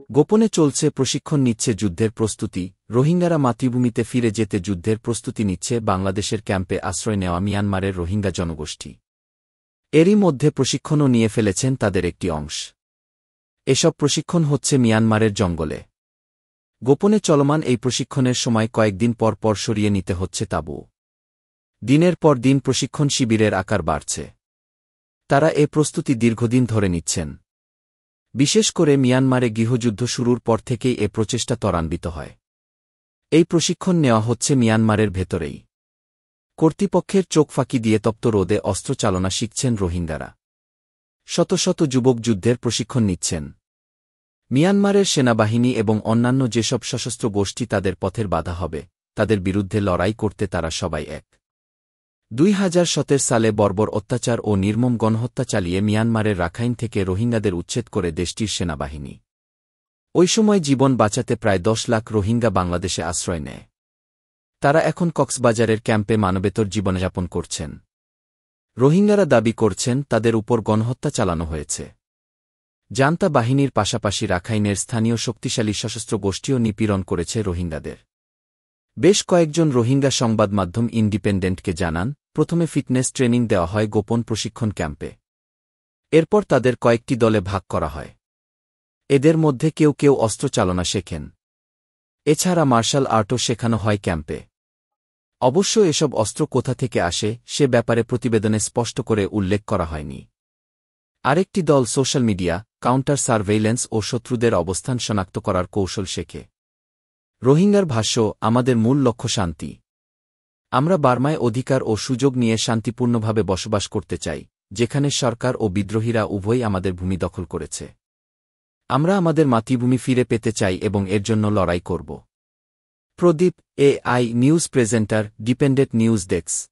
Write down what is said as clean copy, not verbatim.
গোপনে চলছে প্রশিক্ষণ নিচ্ছে যুদ্ধের প্রস্তুতি। রোহিঙ্গারা মাতৃভূমিতে ফিরে যেতে যুদ্ধের প্রস্তুতি নিচ্ছে বাংলাদেশের ক্যাম্পে আশ্রয় নেওয়া মিয়ানমারের রোহিঙ্গা জনগোষ্ঠী। এরই মধ্যে প্রশিক্ষণও নিয়ে ফেলেছেন তাদের একটি অংশ। এসব প্রশিক্ষণ হচ্ছে মিয়ানমারের জঙ্গলে। গোপনে চলমান এই প্রশিক্ষণের সময় কয়েকদিন পর পর সরিয়ে নিতে হচ্ছে তাঁবু। দিনের পর দিন প্রশিক্ষণ শিবিরের আকার বাড়ছে। তারা এ প্রস্তুতি দীর্ঘদিন ধরে নিচ্ছেন। বিশেষ করে মিয়ানমারে গৃহযুদ্ধ শুরুর পর থেকেই এ প্রচেষ্টা ত্বরান্বিত হয়। এই প্রশিক্ষণ নেওয়া হচ্ছে মিয়ানমারের ভেতরেই। কর্তৃপক্ষের চোখ ফাঁকি দিয়ে তপ্ত রোদে অস্ত্র চালনা শিখছেন রোহিঙ্গারা। শত শত যুবক যুদ্ধের প্রশিক্ষণ নিচ্ছেন। মিয়ানমারের সেনাবাহিনী এবং অন্যান্য যেসব সশস্ত্র গোষ্ঠী তাদের পথের বাধা হবে, তাদের বিরুদ্ধে লড়াই করতে তারা সবাই এক। 2017 সালে বর্বর অত্যাচার ও নির্মম গণহত্যা চালিয়ে মিয়ানমারের রাখাইন থেকে রোহিঙ্গাদের উচ্ছেদ করে দেশটির সেনাবাহিনী। ওই সময় জীবন বাঁচাতে প্রায় 10 লাখ রোহিঙ্গা বাংলাদেশে আশ্রয় নেয়। তারা এখন কক্সবাজারের ক্যাম্পে মানবেতর জীবনযাপন করছেন। রোহিঙ্গারা দাবি করছেন তাদের উপর গণহত্যা চালানো হয়েছে। জান্তা বাহিনীর পাশাপাশি রাখাইনের স্থানীয় শক্তিশালী সশস্ত্র গোষ্ঠীও নিপীড়ন করেছে রোহিঙ্গাদের। বেশ কয়েকজন রোহিঙ্গা সংবাদ মাধ্যম ইন্ডিপেন্ডেন্টকে জানান, প্রথমে ফিটনেস ট্রেনিং দেওয়া হয় গোপন প্রশিক্ষণ ক্যাম্পে। এরপর তাদের কয়েকটি দলে ভাগ করা হয়। এদের মধ্যে কেউ কেউ অস্ত্র চালনা শেখেন। এছাড়া মার্শাল আর্টও শেখানো হয় ক্যাম্পে। অবশ্য এসব অস্ত্র কোথা থেকে আসে সে ব্যাপারে প্রতিবেদনে স্পষ্ট করে উল্লেখ করা হয়নি। আরেকটি দল সোশ্যাল মিডিয়া, কাউন্টার সার্ভেইলেন্স ও শত্রুদের অবস্থান শনাক্ত করার কৌশল শেখে। রোহিঙ্গার ভাষ্য, আমাদের মূল লক্ষ্য শান্তি। আমরা বার্মায় অধিকার ও সুযোগ নিয়ে শান্তিপূর্ণভাবে বসবাস করতে চাই, যেখানে সরকার ও বিদ্রোহীরা উভয়ই আমাদের ভূমি দখল করেছে। আমরা আমাদের মাতৃভূমি ফিরে পেতে চাই এবং এর জন্য লড়াই করব। প্রদীপ, AI news presenter, dependent news desk.